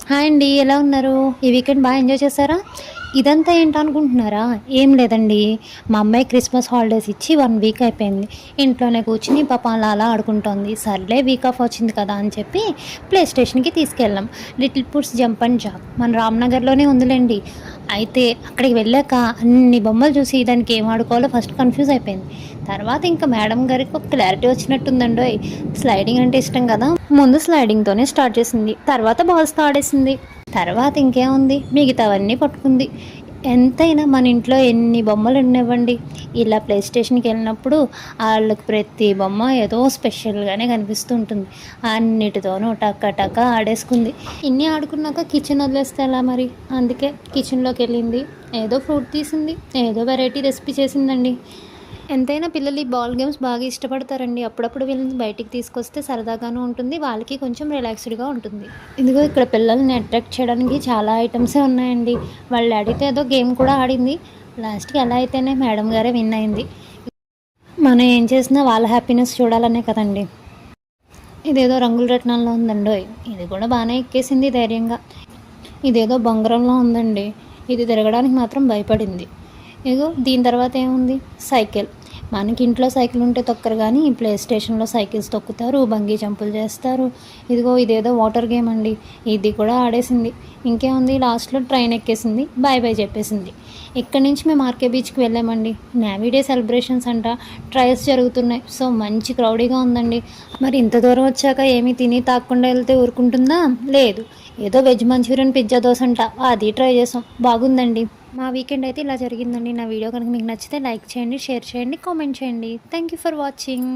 Hi అండి. ఎలా ఉన్నారు? ఈ వీకెండ్ బాగా ఎంజాయ్ చేశారా? ఇదంతా ఏంటనుకుంటున్నారా? ఏం లేదండి. మా అమ్మాయి క్రిస్మస్ హాలిడేస్ ఇచ్చి 1 వీక్ అయిపోయింది. ఇంట్లోనే కూర్చొని పాపం అలా ఆడుకుంటోంది. సర్లే వీక్ ఆఫ్ వచ్చింది కదా అని చెప్పి ప్లే స్టేషన్‌కి తీసుకెళ్ళాం. Little puts jump and Jack మన రామ్‌నగర్‌లోనే ఉందిలెండి. అయితే అక్కడికి వెళ్ళాక అన్ని బొమ్మలు చూసి దానికి ఏం ఆడుకోవాలో ఫస్ట్ కన్‌ఫ్యూజ్ అయిపోయింది. తర్వాత ఇంకా మేడం గారికి ఒక క్లారిటీ వచ్చినట్టుందండోయ్! స్లైడింగ్ అంటే ఇష్టం కదా! ముందు స్లైడింగ్‌తోనే స్టార్ట్ చేసింది. తర్వాత బాల్స్‌తో ఆడేసింది. తర్వాత ఇంకేముంది మిగతావన్నీ పట్టుకుంది. ఎంతైనా మన ఇంట్లో ఎన్ని బొమ్మలు ఉండనివ్వండి, ఇలా ప్లే స్టేషన్‌కి వెళ్ళినప్పుడు ఆళ్ళకి ప్రతి బొమ్మ ఏదో స్పెషల్‌గానే కనిపిస్తూ ఉంటుంది. అన్నిటితోనూ టక టక ఆడేసుకుంది. ఇన్ని ఆడుకున్నాక కిచెన్ వదిలేస్తే ఎలా మరి? అందుకే కిచెన్‌లోకెళ్ళింది. ఏదో ఫ్రూట్ తీసింది. ఏదో వెరైటీ రెసిపీ చేసిందండి. ఎంతైనా పిల్లలు ఈ బాల్ గేమ్స్ బాగా ఇష్టపడతారండి. అప్పుడప్పుడు వీళ్ళని బయటికి తీసుకొస్తే సరదాగాను ఉంటుంది. వాళ్ళకి కొంచెం రిలాక్స్డ్‌గా ఉంటుంది. ఇదిగో ఇక్కడ పిల్లల్ని అట్రాక్ట్ చేయడానికి చాలా ఐటెమ్సే ఉన్నాయండి. వాళ్ళ డాడీతో ఏదో గేమ్ కూడా ఆడింది. లాస్ట్‌కి ఎలా అయితేనే మేడం గారే విన్ అయింది. మనం ఏం చేసినా వాళ్ళ హ్యాపీనెస్ చూడాలనే కదండీ! ఇదేదో రంగుల రత్నాల్లో ఉందండోయ్! ఇది కూడా బానే ఎక్కేసింది ధైర్యంగా. ఇదేదో బొంగరంలో ఉందండి. ఇది తిరగడానికి మాత్రం భయపడింది. ఇగో దీని తర్వాత ఏముంది సైకిల్. మనకి ఇంట్లో సైకిల్ ఉంటే తొక్కరు కానీ ప్లే స్టేషన్లో సైకిల్స్ తొక్కుతారు, బంగీ జంపులు చేస్తారు. ఇదిగో ఇదేదో వాటర్ గేమ్ అండి. ఇది కూడా ఆడేసింది. ఇంకేముంది లాస్ట్లో ట్రైన్ ఎక్కేసింది, బాయ్ బాయ్ చెప్పేసింది. ఇక్కడి నుంచి మేము ఆర్కే బీచ్కి వెళ్ళామండి. నేవీ డే సెలబ్రేషన్స్ అంట, ట్రయల్స్ జరుగుతున్నాయి. సో మంచి క్రౌడీగా ఉందండి. మరి ఇంత దూరం వచ్చాక ఏమీ తిని తాగకుండా వెళ్తే ఊరుకుంటుందా? లేదు. ఏదో వెజ్ మంచూరియన్, పిజ్జా దోశ అంట, అది ట్రై చేసాం. బాగుందండి. మా వీకెండ్ అయితే ఇలా జరిగిందండి. నా వీడియో కనుక మీకు నచ్చితే లైక్ చేయండి, షేర్ చేయండి, కామెంట్ చేయండి. Thank you for watching.